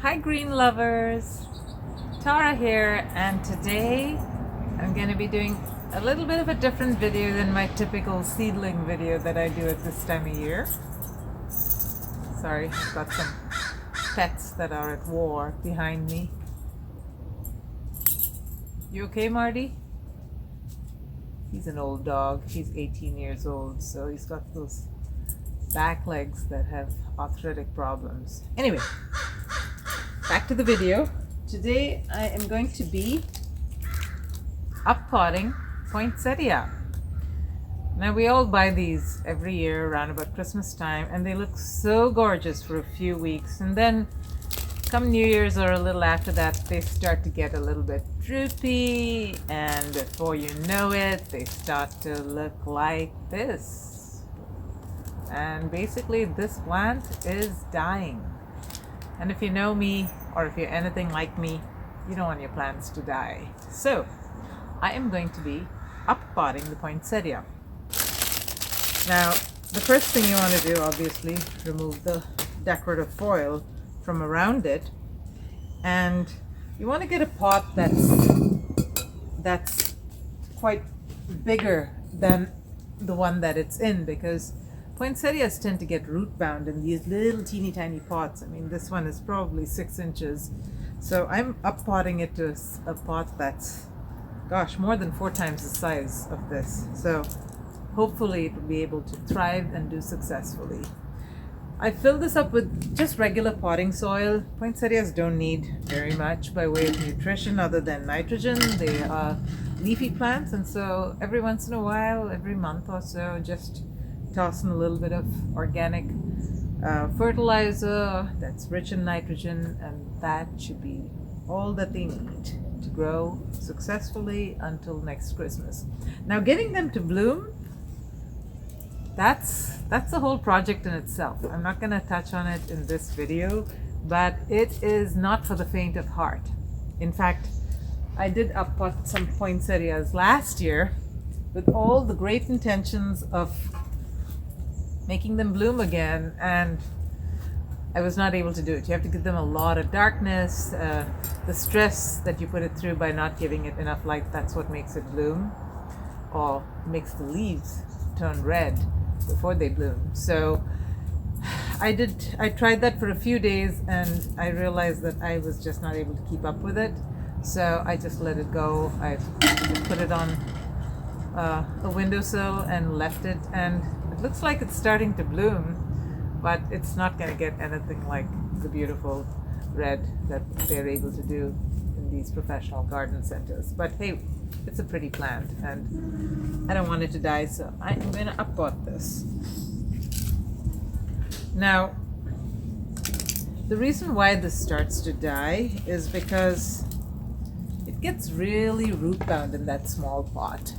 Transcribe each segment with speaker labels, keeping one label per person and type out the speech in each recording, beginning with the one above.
Speaker 1: Hi green lovers, Tara here, and today I'm going to be doing a little bit of a different video than my typical seedling video that I do at this time of year. Sorry, I've got some pets that are at war behind me. You okay, Marty? He's an old dog. He's 18 years old, so he's got those back legs that have arthritic problems. Anyway, back to the video. Today I am going to be uppotting poinsettia. Now we all buy these every year around about Christmas time, and they look so gorgeous for a few weeks, and then come New Year's or a little after that, they start to get a little bit droopy, and before you know it, they start to look like this. And basically this plant is dying. And if you know me, or if you're anything like me, you don't want your plants to die. So I am going to be uppotting the poinsettia. Now, the first thing you want to do, obviously, remove the decorative foil from around it, and you want to get a pot that's quite bigger than the one that it's in, because poinsettias tend to get root bound in these little teeny tiny pots. I mean, this one is probably 6 inches, so I'm uppotting it to a pot that's, gosh, more than 4 times the size of this. So hopefully it will be able to thrive and do successfully. I filled this up with just regular potting soil. Poinsettias don't need very much by way of nutrition other than nitrogen. They are leafy plants, and so every once in a while, every month or so, just toss in a little bit of organic fertilizer that's rich in nitrogen, and that should be all that they need to grow successfully until next Christmas. Now, getting them to bloom, that's a whole project in itself. I'm not going to touch on it in this video, but it is not for the faint of heart. In fact, I did uppot some poinsettias last year with all the great intentions of making them bloom again, and I was not able to do it. You have to give them a lot of darkness. The stress that you put it through by not giving it enough light, that's what makes it bloom, or makes the leaves turn red before they bloom. So I tried that for a few days, and I realized that I was just not able to keep up with it. So I just let it go. I put it on a windowsill and left it, and it looks like it's starting to bloom, but it's not going to get anything like the beautiful red that they're able to do in these professional garden centers. But hey, it's a pretty plant, and I don't want it to die, so I'm going to uppot this. Now, the reason why this starts to die is because it gets really root bound in that small pot.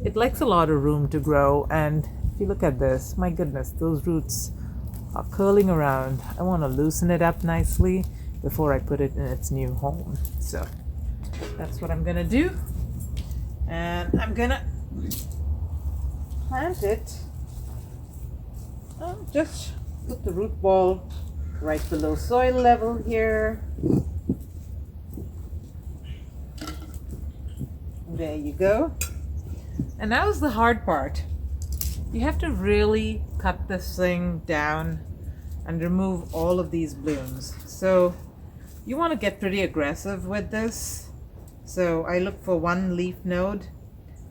Speaker 1: It likes a lot of room to grow, and if you look at this, my goodness, those roots are curling around. I want to loosen it up nicely before I put it in its new home. So that's what I'm going to do. And I'm going to plant it. Just put the root ball right below soil level here. There you go. And that was the hard part. You have to really cut this thing down and remove all of these blooms. So you want to get pretty aggressive with this. So I look for one leaf node,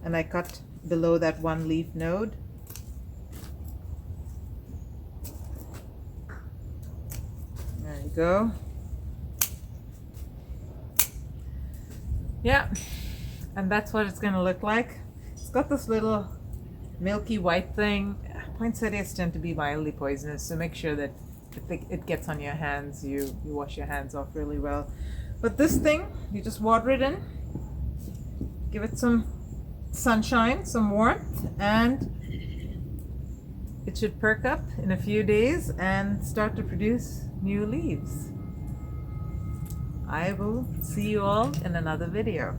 Speaker 1: and I cut below that one leaf node. There you go. Yeah, and that's what it's going to look like. It's got this little milky white thing. Poinsettias tend to be mildly poisonous, so make sure that if it gets on your hands, you wash your hands off really well. But this thing, you just water it in, give it some sunshine, some warmth, and it should perk up in a few days and start to produce new leaves. I will see you all in another video.